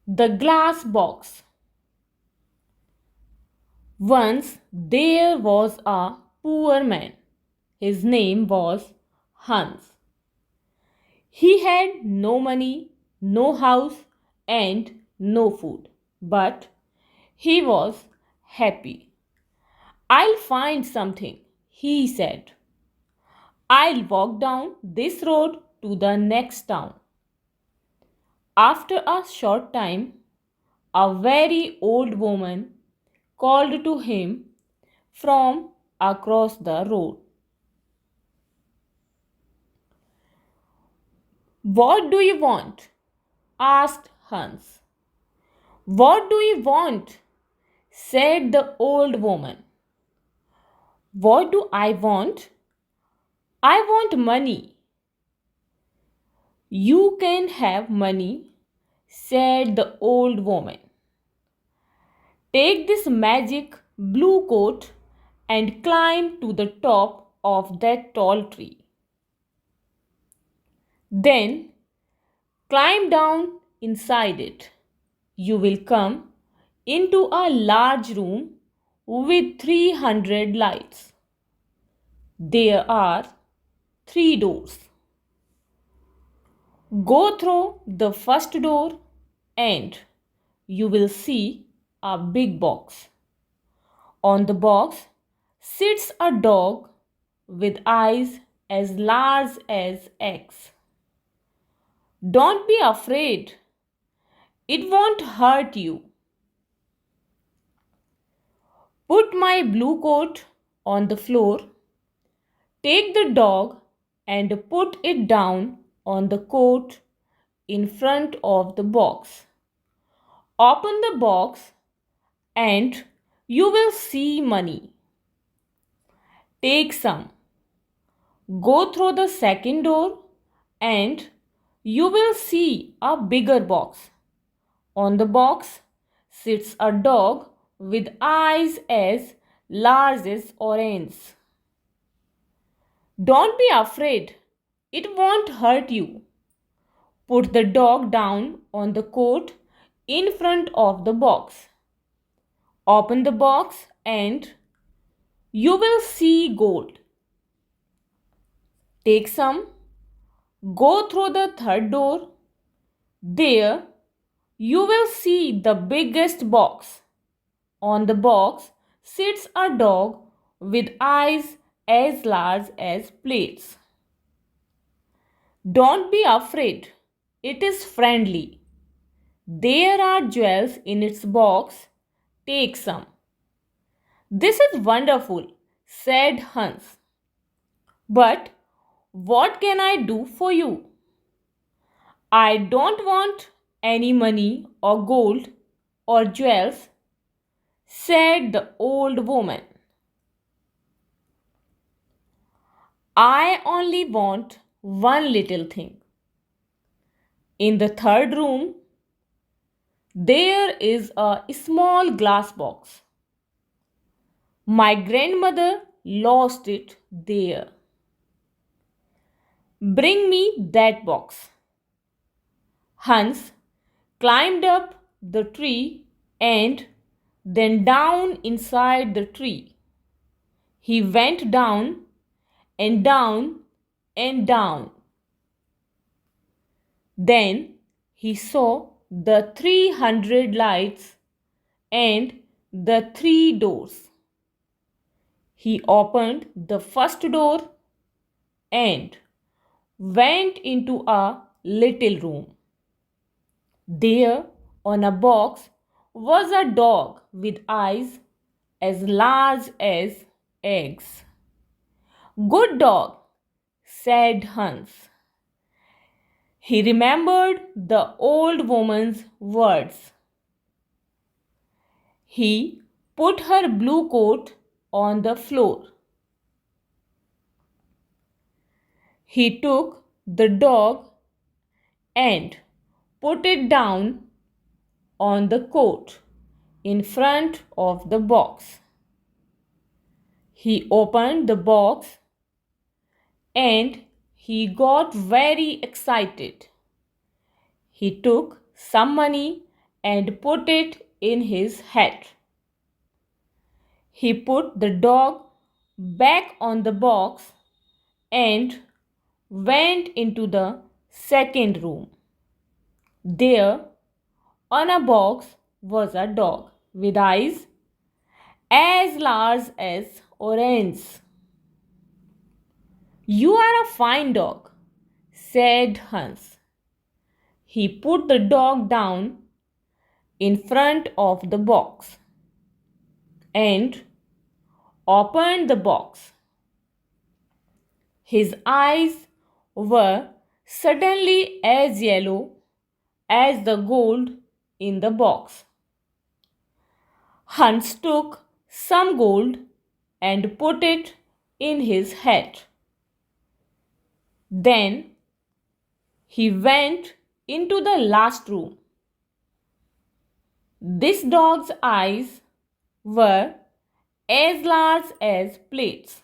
The glass box. Once there was a poor man. His name was Hans. He had no money, no house, and no food. But he was happy. I'll find something, he said. I'll walk down this road to the next town. After a short time, a very old woman called to him from across the road. What do you want? Asked Hans. What do you want? Said the old woman. What do I want? I want money. You can have money, said the old woman. Take this magic blue coat and climb to the top of that tall tree. Then climb down inside it. You will come into a large room with 300 lights. There are 3 doors. Go through the first door and you will see a big box. On the box sits a dog with eyes as large as eggs. Don't be afraid. It won't hurt you. Put my blue coat on the floor. Take the dog and put it down on the coat in front of the box. Open the box and you will see money. Take some. Go through the second door and you will see a bigger box. On the box sits a dog with eyes as large as oranges. Don't be afraid. It won't hurt you. Put the dog down on the coat in front of the box. Open the box and you will see gold. Take some. Go through the third door. There you will see the biggest box. On the box sits a dog with eyes as large as plates. Don't be afraid. It is friendly. There are jewels in its box. Take some. This is wonderful, said Hans. But what can I do for you? I don't want any money or gold or jewels, said the old woman. I only want one little thing. In the third room, there is a small glass box. My grandmother lost it there. Bring me that box. Hans climbed up the tree and then down inside the tree. He went down and down and down. Then he saw the 300 lights and the 3 doors. He opened the first door and went into a little room. There on a box was a dog with eyes as large as eggs. Good dog, said Hans. He remembered the old woman's words. He put her blue coat on the floor. He took the dog and put it down on the coat in front of the box. He opened the box and he got very excited. He took some money and put it in his hat. He put the dog back on the box and went into the second room. There, on a box, was a dog with eyes as large as oranges. "You are a fine dog," said Hans. He put the dog down in front of the box and opened the box. His eyes were suddenly as yellow as the gold in the box. Hans took some gold and put it in his hat. Then he went into the last room. This dog's eyes were as large as plates.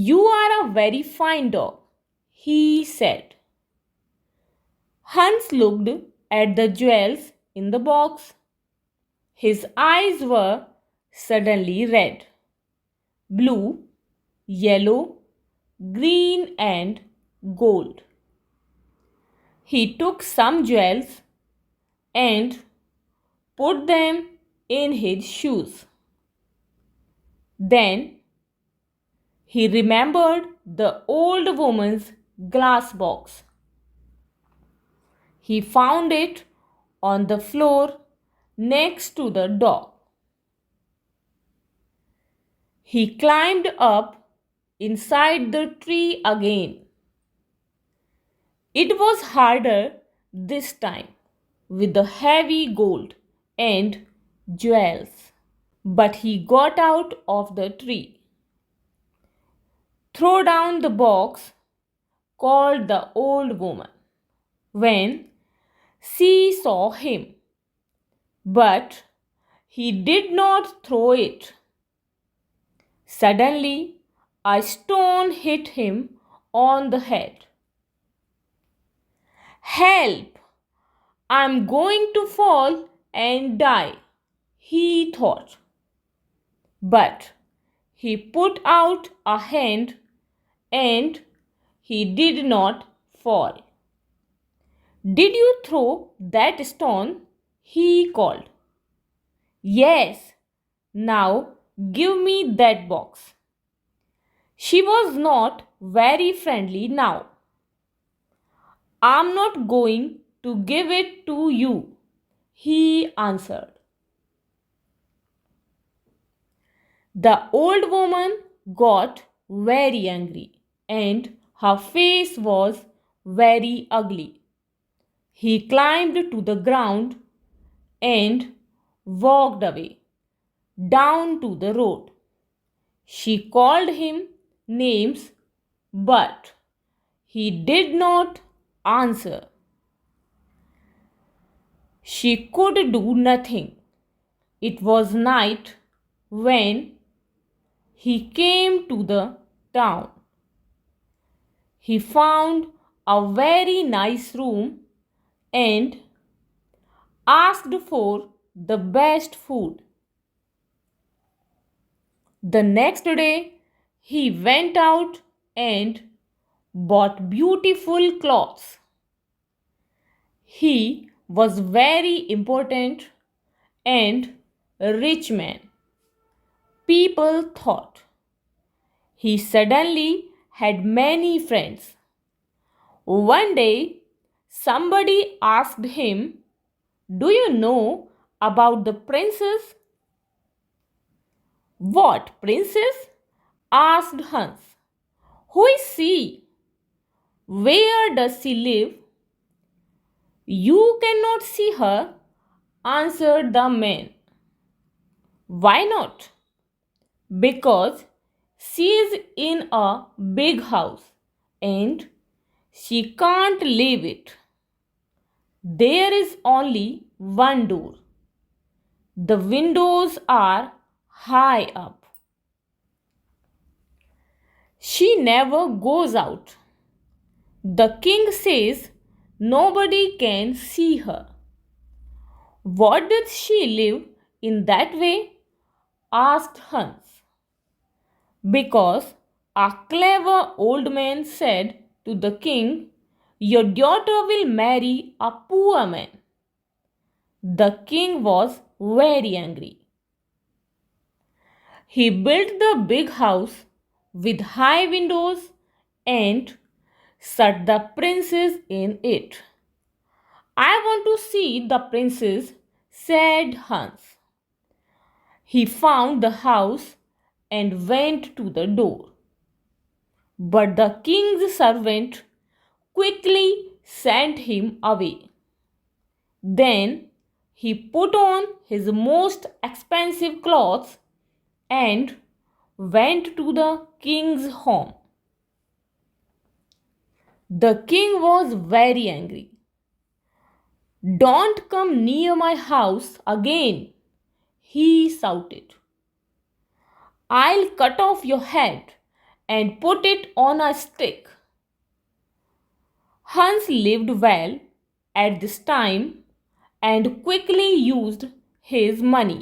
"You are a very fine dog," he said. Hans looked at the jewels in the box. His eyes were suddenly red, blue, yellow, green, and gold. He took some jewels and put them in his shoes. Then he remembered the old woman's glass box. He found it on the floor next to the dog. He climbed up inside the tree again. It was harder this time with the heavy gold and jewels. But he got out of the tree. "Throw down the box," called the old woman when she saw him. But he did not throw it. Suddenly, a stone hit him on the head. "Help! I'm going to fall and die," he thought. But he put out a hand and he did not fall. "Did you throw that stone?" he called. "Yes. Now give me that box." She was not very friendly now. "I'm not going to give it to you," he answered. The old woman got very angry and her face was very ugly. He climbed to the ground and walked away down to the road. She called him names, but he did not answer. She could do nothing. It was night when he came to the town. He found a very nice room and asked for the best food. The next day, he went out and bought beautiful clothes. He was very important and a rich man. People thought he suddenly had many friends. One day, somebody asked him, "Do you know about the princess?" "What princess?" asked Hans. "Who is she? Where does she live?" "You cannot see her," answered the man. "Why not?" "Because she is in a big house and she can't leave it. There is only one door. The windows are high up. She never goes out. The king says nobody can see her. What does she live in that way? Asked Hans. Because a clever old man said to the king, "Your daughter will marry a poor man." The king was very angry. He built the big house with high windows and shut the princess in it. "I want to see the princess," said Hans. He found the house and went to the door. But the king's servant quickly sent him away. Then he put on his most expensive clothes and went to the king's home. The king was very angry. "Don't come near my house again," he shouted. "I'll cut off your head and put it on a stick." Hans lived well at this time and quickly used his money.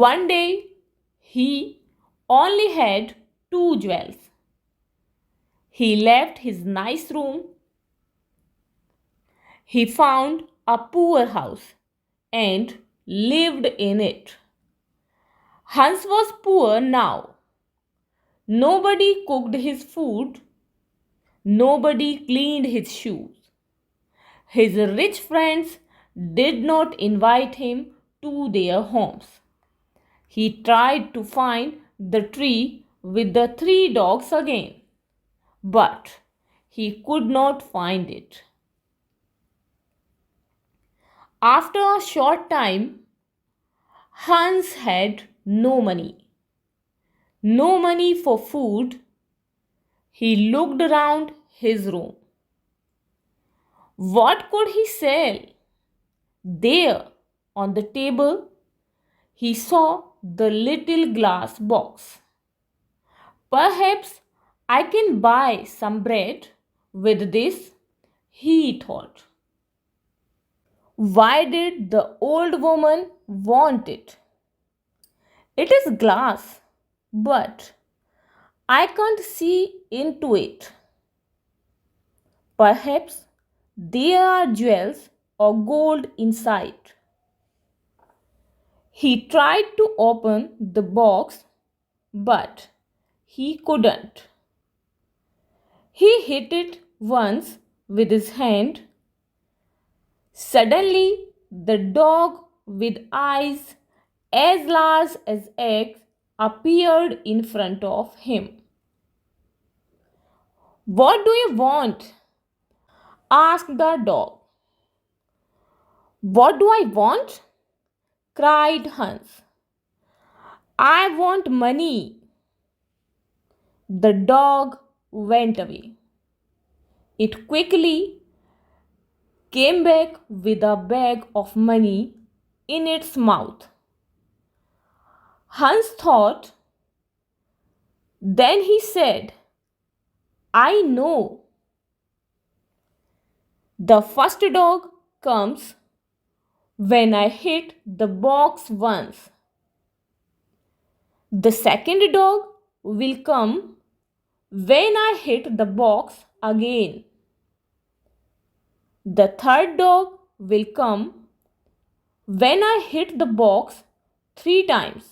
One day he only had two jewels. He left his nice room. He found a poor house and lived in it. Hans was poor now. Nobody cooked his food. Nobody cleaned his shoes. His rich friends did not invite him to their homes. He tried to find the tree with the three dogs again, but he could not find it. After a short time, Hans had no money. No money for food. He looked around his room. What could he sell? There, on the table, he saw the little glass box. "Perhaps I can buy some bread with this," he thought. Why did the old woman want it? "It is glass, but I can't see into it. Perhaps there are jewels or gold inside." He tried to open the box, but he couldn't. He hit it once with his hand. Suddenly, the dog with eyes as large as eggs appeared in front of him. "What do you want?" asked the dog. "What do I want?" cried Hans. "I want money." The dog went away. It quickly came back with a bag of money in its mouth. Hans thought. Then he said, "I know. The first dog comes when I hit the box once. The second dog will come when I hit the box again. The third dog will come when I hit the box 3 times."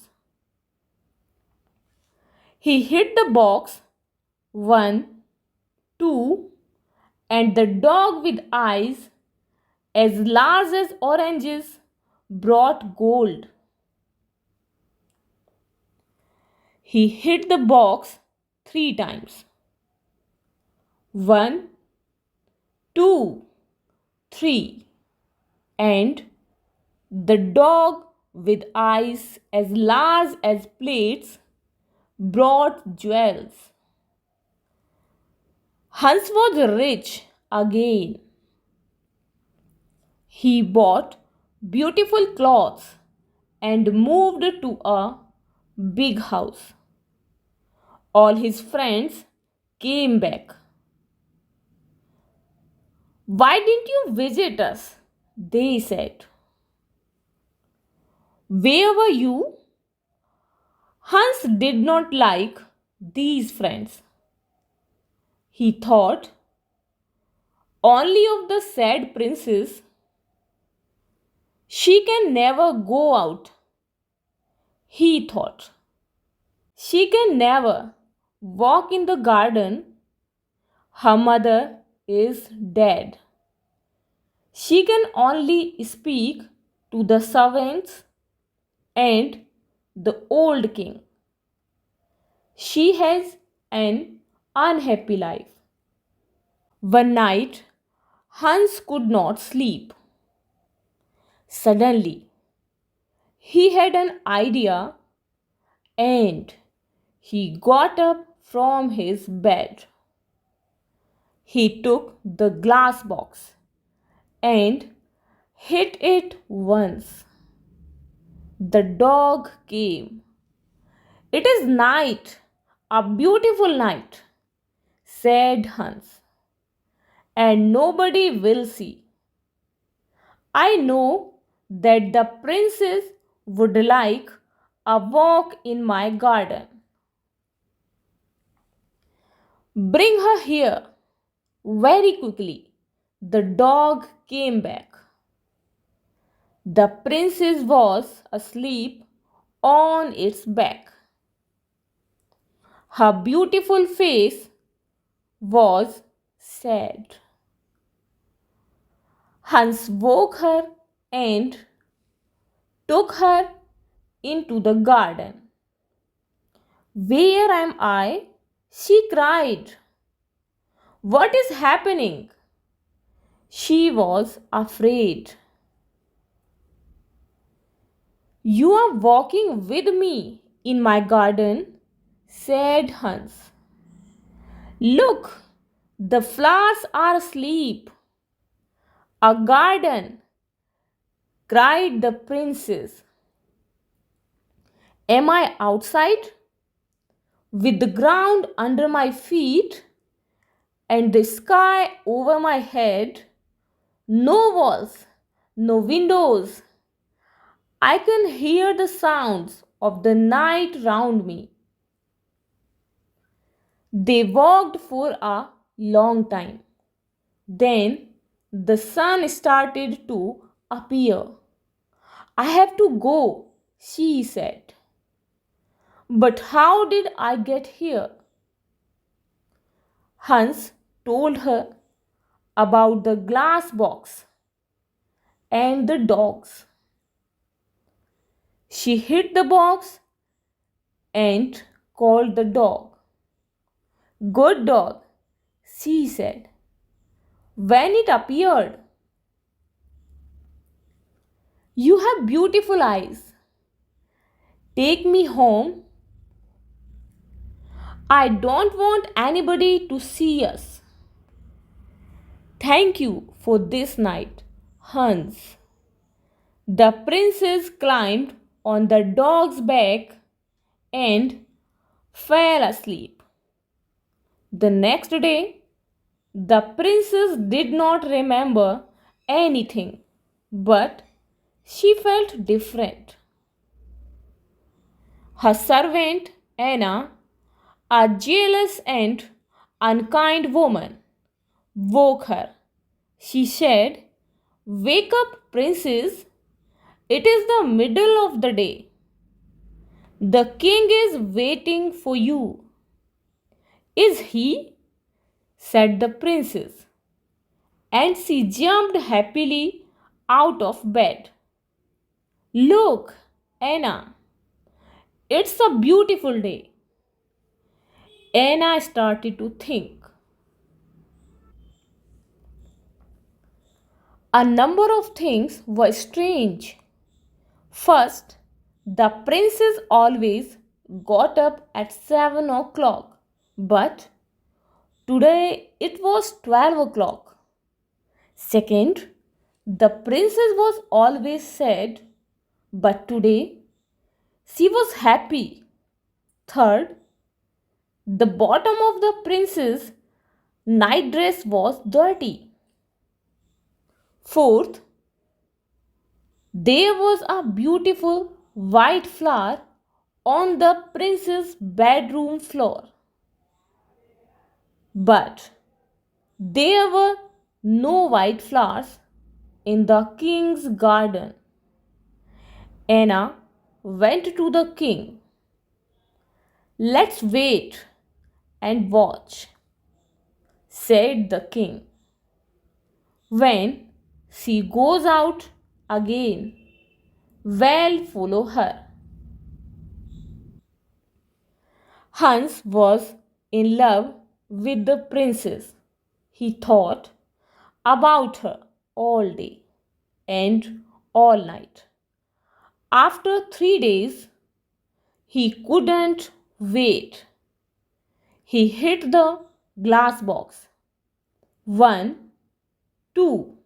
He hit the box 1, 2, and the dog with eyes as large as oranges brought gold. He hit the box 3 times. 1, 2, 3, and the dog with eyes as large as plates brought jewels. Hans was rich again. He bought beautiful clothes and moved to a big house. All his friends came back. Why didn't you visit us? They said. Where were you? Hans did not like these friends. He thought only of the sad princess. She can never go out, he thought. She can never walk in the garden. Her mother is dead. She can only speak to the servants and the old king. She has an unhappy life. One night, Hans could not sleep. Suddenly, he had an idea and he got up from his bed. He took the glass box and hit it once. The dog came. It is night, a beautiful night, said Hans, and nobody will see. I know that the princess would like a walk in my garden. Bring her here. Very quickly, the dog came back. The princess was asleep on its back. Her beautiful face was sad. Hans woke her and took her into the garden. Where am I? She cried. What is happening? She was afraid. You are walking with me in my garden, said Hans. Look, the flowers are asleep. A garden, cried the princess. Am I outside? With the ground under my feet and the sky over my head, no walls, no windows. I can hear the sounds of the night round me. They walked for a long time. Then the sun started to appear. I have to go, she said. But how did I get here? Hans told her about the glass box and the dogs. She hid the box and called the dog. Good dog, she said. When it appeared, you have beautiful eyes. Take me home. I don't want anybody to see us. Thank you for this night, Hans. The princess climbed on the dog's back and fell asleep. The next day, the princess did not remember anything, but she felt different. Her servant, Anna, a jealous and unkind woman, woke her. She said, Wake up, princess. It is the middle of the day. The king is waiting for you. Is he? Said the princess, and she jumped happily out of bed. Look, Anna, it's a beautiful day. Anna started to think. A number of things were strange. First, the princess always got up at 7 o'clock, but today it was 12 o'clock. Second, the princess was always sad, but today she was happy. Third, the bottom of the princess' night dress was dirty. Fourth, there was a beautiful white flower on the prince's bedroom floor. But there were no white flowers in the king's garden. Anna went to the king. "Let's wait and watch," said the king. "When she goes out again, we'll follow her." Hans was in love with the princess. He thought about her all day and all night. After 3 days, he couldn't wait. He hit the glass box. One, two,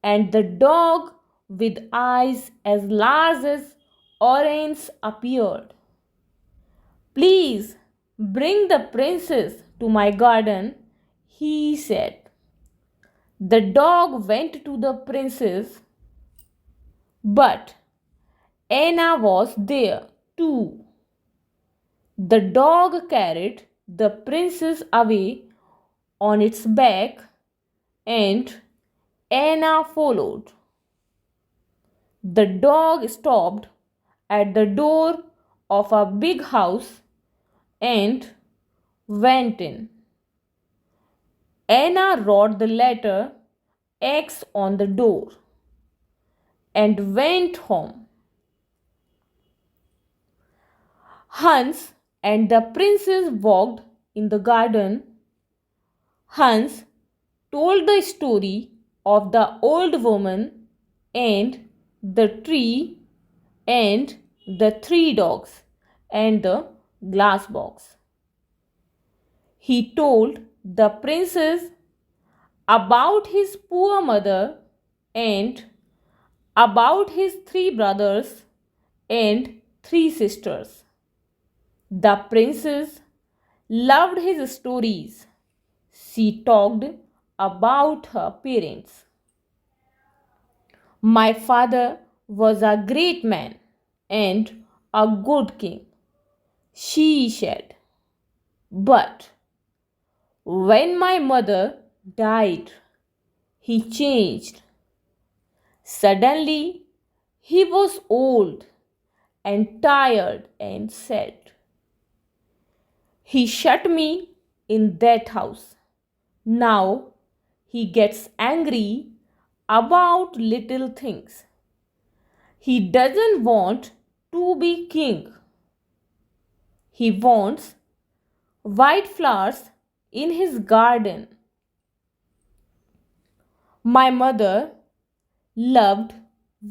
and the dog with eyes as large as oranges appeared. "Please bring the princess to my garden," he said. The dog went to the princess, but Anna was there too. The dog carried the princess away on its back, and Anna followed. The dog stopped at the door of a big house and went in. Anna wrote the letter X on the door and went home. Hans and the princess walked in the garden. Hans told the story of the old woman and the tree and the three dogs and the glass box. He told the princess about his poor mother and about his three brothers and three sisters. The princess loved his stories. She talked about her parents. "My father was a great man and a good king," she said. "But when my mother died, he changed. Suddenly, he was old and tired and sad. He shut me in that house. Now he gets angry about little things. He doesn't want to be king. He wants white flowers in his garden." My mother loved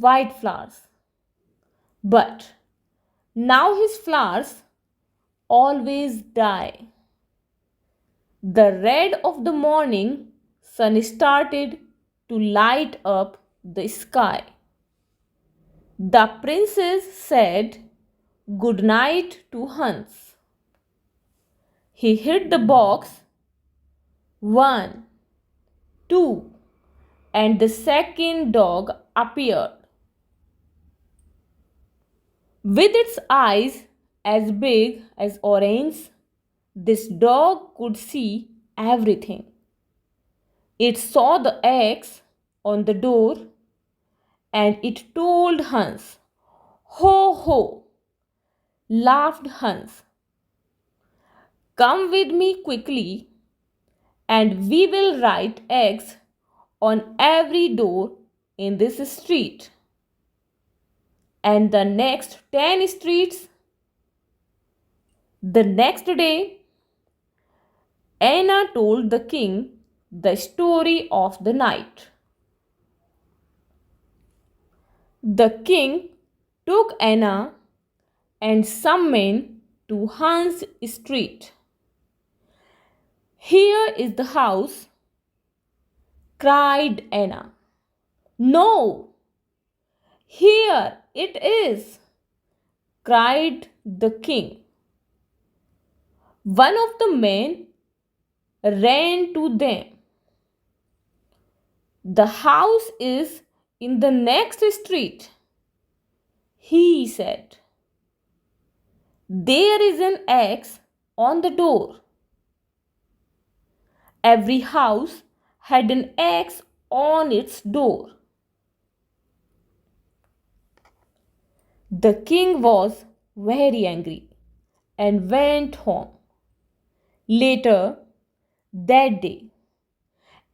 white flowers, but now his flowers always die. The red of the morning sun started to light up the sky. The princess said good night to Hans. He hit the box. One, two, and the second dog appeared. With its eyes as big as oranges, this dog could see everything. It saw the X on the door and it told Hans. "Ho ho!" laughed Hans. "Come with me quickly and we will write X on every door in this street and the next 10 streets." The next day, Anna told the king the story of the night. The king took Anna and some men to Hans Street. "Here is the house," cried Anna. "No, here it is," cried the king. One of the men ran to them. The house is in the next street, he said. There is an X on the door. Every house had an X on its door. The king was very angry and went home. Later that day,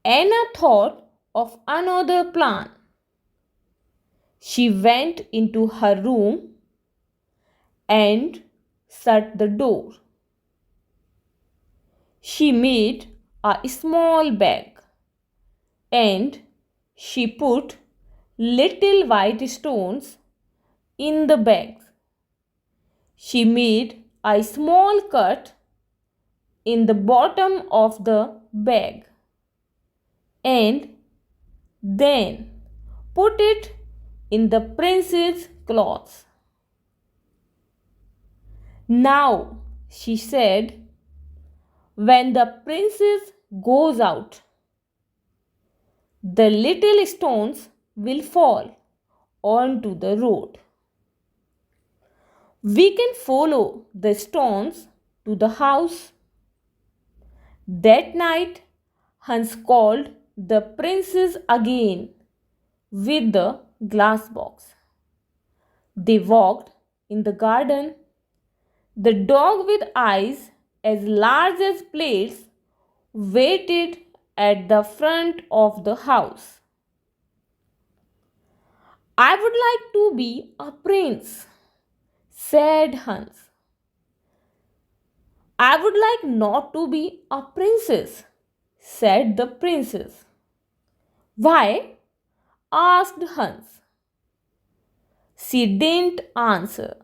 Anna thought of another plan. She went into her room and shut the door. She made a small bag and she put little white stones in the bag. She made a small cut in the bottom of the bag and then put it in the prince's clothes. Now, she said, when the princess goes out, the little stones will fall onto the road. We can follow the stones to the house. That night, Hans called the princess again with the glass box. They walked in the garden. The dog with eyes as large as plates waited at the front of the house. I would like to be a prince, said Hans. I would like not to be a princess, said the princess. Why? Asked Hans. She didn't answer.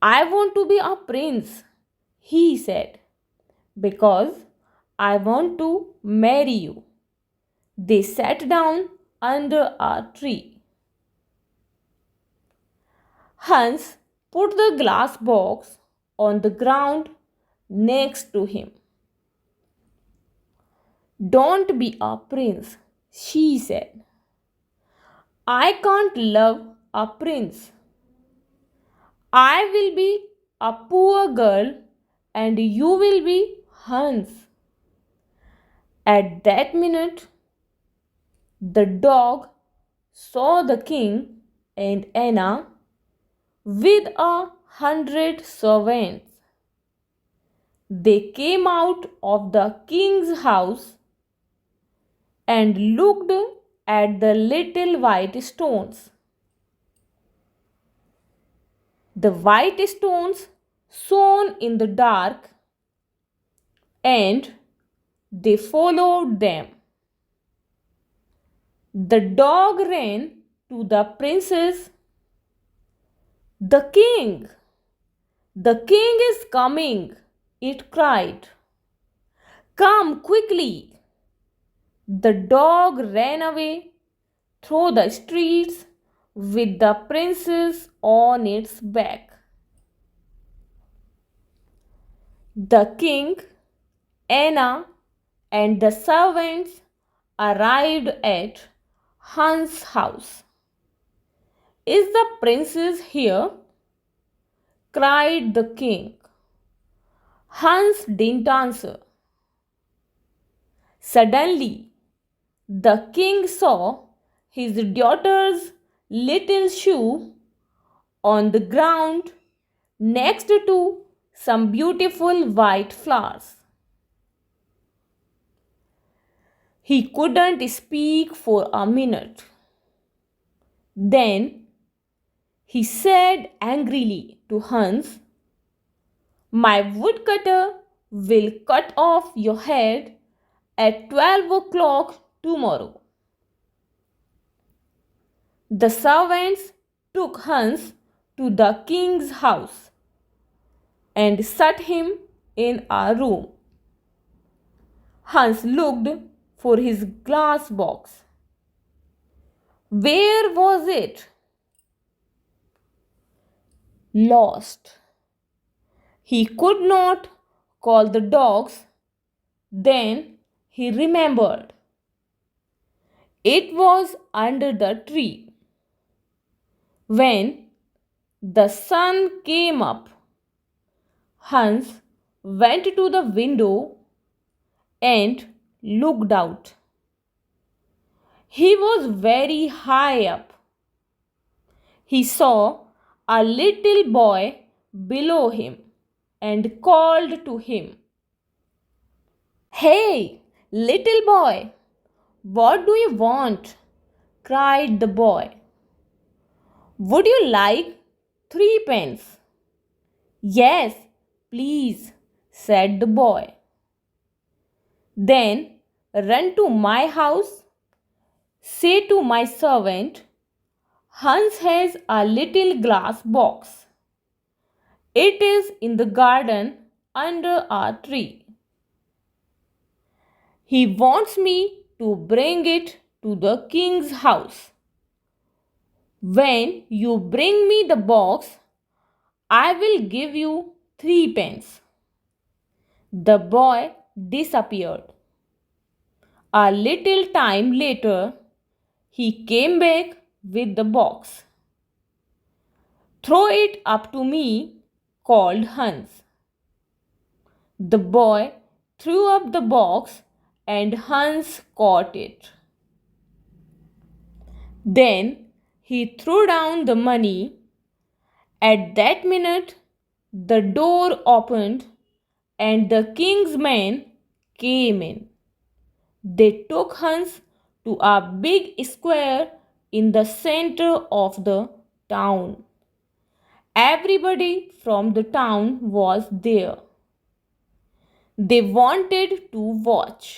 I want to be a prince, he said, because I want to marry you. They sat down under a tree. Hans put the glass box on the ground next to him. Don't be a prince, she said. I can't love a prince. I will be a poor girl and you will be Hans. At that minute, the dog saw the king and Anna with 100 servants. They came out of the king's house and looked at the little white stones. The white stones shone in the dark and they followed them. The dog ran to the princess. The king! The king is coming! It cried. Come quickly! The dog ran away through the streets with the princess on its back. The king, Anna, and the servants arrived at Hans' house. Is the princess here? Cried the king. Hans didn't answer. Suddenly, the king saw his daughter's little shoe on the ground next to some beautiful white flowers. He couldn't speak for a minute. Then he said angrily to Hans, my woodcutter will cut off your head at 12 o'clock tomorrow. The servants took Hans to the king's house and shut him in a room. Hans looked for his glass box. Where was it? Lost. He could not call the dogs. Then he remembered. It was under the tree. When the sun came up, Hans went to the window and looked out. He was very high up. He saw a little boy below him and called to him, "Hey, little boy, what do you want?" cried the boy. "Would you like 3 pence?" "Yes, please," said the boy. "Then run to my house. Say to my servant, Hans has a little glass box. It is in the garden under a tree. He wants me to bring it to the king's house. When you bring me the box, I will give you 3 pence." The boy disappeared. A little time later, he came back with the box. "Throw it up to me," called Hans. The boy threw up the box and Hans caught it. Then he threw down the money. At that minute, the door opened and the king's men came in. They took Hans to a big square in the center of the town. Everybody from the town was there. They wanted to watch.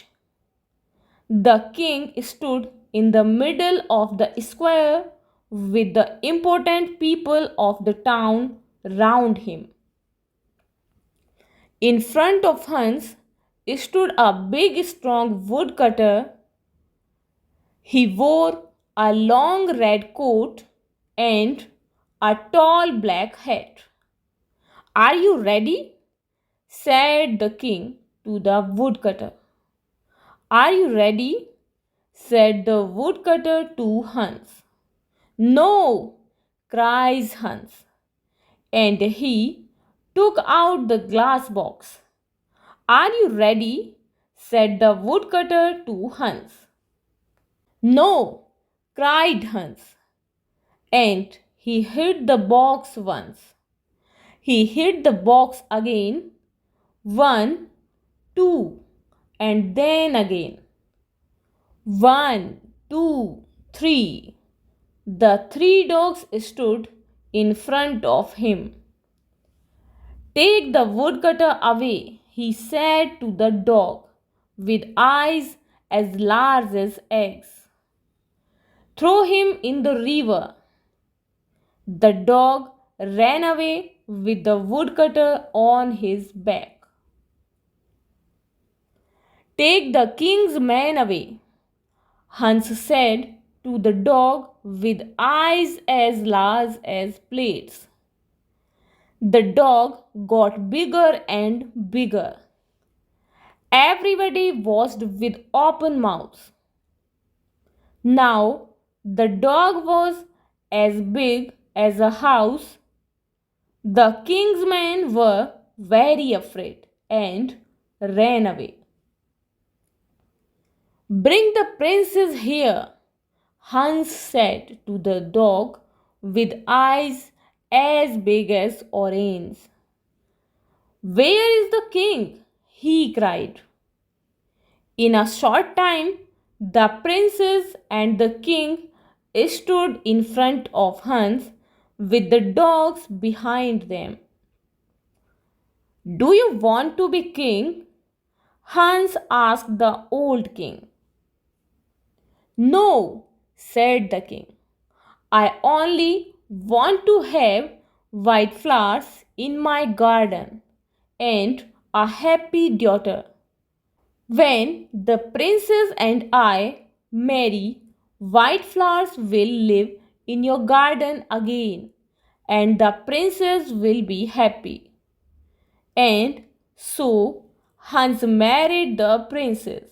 The king stood in the middle of the square with the important people of the town round him. In front of Hans stood a big strong woodcutter. He wore a long red coat and a tall black hat. "Are you ready?" said the king to the woodcutter. "Are you ready?" said the woodcutter to Hans. "No," cries Hans, and he took out the glass box. "Are you ready?" said the woodcutter to Hans. "No," cried Hans, and he hit the box once. He hit the box again, 1, 2, and then again. 1, 2, 3. The 3 dogs stood in front of him. "Take the woodcutter away," he said to the dog with eyes as large as eggs. "Throw him in the river." The dog ran away with the woodcutter on his back. "Take the king's man away," Hans said to the dog with eyes as large as plates. The dog got bigger and bigger. Everybody watched with open mouths. Now the dog was as big as a house. The king's men were very afraid and ran away. "Bring the princess here," Hans said to the dog with eyes as big as oranges. "Where is the king?" he cried. In a short time, the princess and the king stood in front of Hans with the dogs behind them. "Do you want to be king?" Hans asked the old king. "No," said the king. "I only want to have white flowers in my garden and a happy daughter. When the princess and I marry, white flowers will live in your garden again, and the princess will be happy." And so Hans married the princess.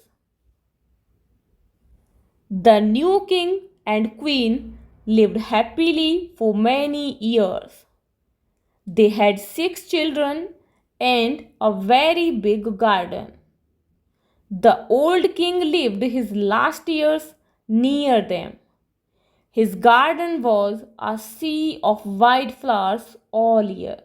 The new king and queen lived happily for many years. They had 6 children and a very big garden. The old king lived his last years near them. His garden was a sea of wildflowers all year.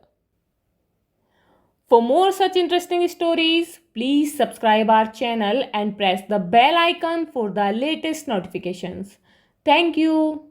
For more such interesting stories, please subscribe our channel and press the bell icon for the latest notifications. Thank you.